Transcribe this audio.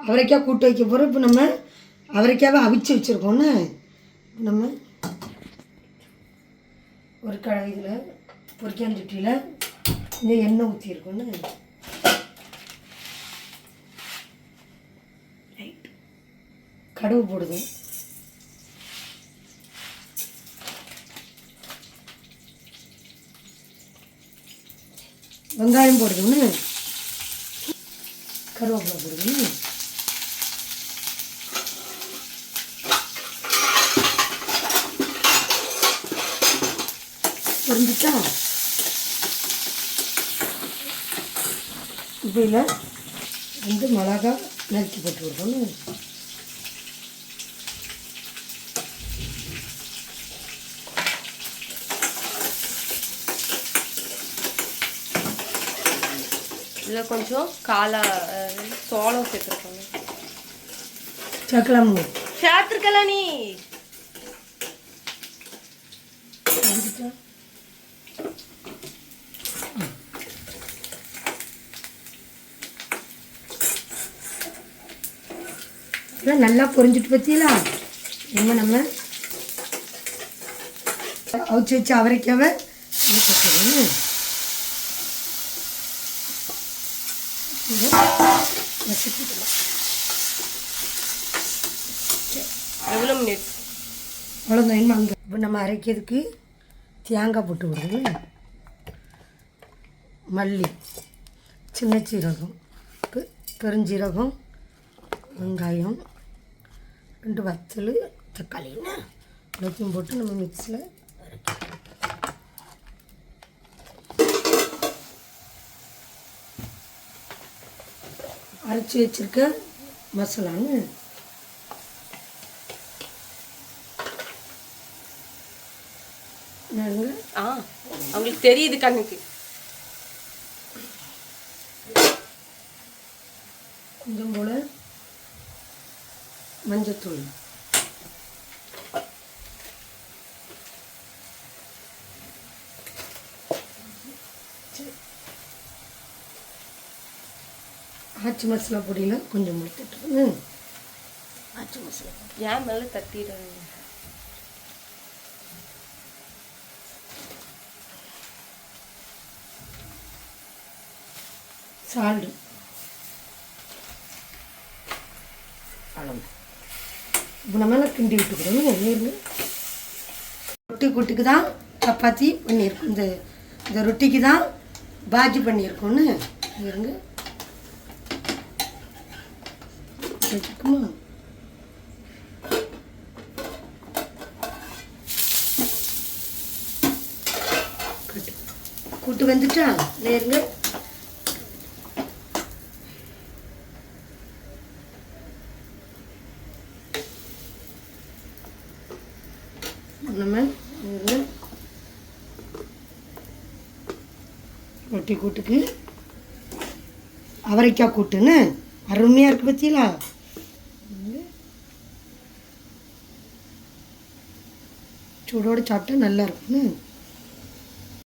அவரைக்காய் கூட்டு வைக்க போகிறோம். இப்போ நம்ம அவரைக்காவை அவிச்சு வச்சுருக்கோன்னு நம்ம ஒரு இதில் பொரிக்காஞ்சட்டியில் கொஞ்சம் எண்ணெய் ஊற்றிருக்கோன்னு ரைட் கடுகு போடுது. வெங்காயம் போடுதுன்னு கருவேப்பிலை போடுதுன்னு புரிஞ்சுட்டா. இப்போ இதில் வந்து மிளகா நறுக்கி போட்டு விடுறோன்னு இதில் கொஞ்சம் சோளம் சேர்த்துருக்காங்க. சேர்க்கலாம் சேர்த்துருக்கலாம் நீ. நல்லா பொரிஞ்சிட்டு பற்றிங்களா. நம்ம அவிச்சு வச்சு அவரைக்காவை எவ்வளோ மினிட்ஸ் அவ்வளோதான். அங்கே இப்போ நம்ம அரைக்கிறதுக்கு தேங்காய் போட்டு விடுறது, மல்லி, சின்ன சீரகம், பெருஞ்சீரகம், வெங்காயம், 2 வத்தல், தக்காளின்னு எல்லாத்தையும் போட்டு நம்ம மிக்ஸியில் அரைச்சி வச்சுருக்க மசாலான்னு அவங்களுக்கு தெரியுது கண்ணுக்கு. கொஞ்சம் போல் மஞ்சத்தூள், ஆச்சி மசாலா பொடியில் கொஞ்சம் முடித்துட்டு ஆச்சி மசாலா ஏன் மேலே தட்டிடுறாங்க. சால்டு அளவு இப்போ நம்ம கிண்டி விட்டுக்கிறோம். நீர்ந்து ரொட்டிக்கு தான் சப்பாத்தி பண்ணியிருக்கோம். இந்த ரொட்டிக்கு தான் பாஜி பண்ணியிருக்கோன்னு இருங்க வச்சுக்குமா. கூட்டு வந்துட்டா நேருங்க. நம்ம ரொட்டி கூட்டுக்கு அவரைக்காய் கூட்டுன்னு அருமையாக இருக்குது பற்றிங்களா. சூடோடு சாப்பிட்டா நல்லா இருக்குன்னு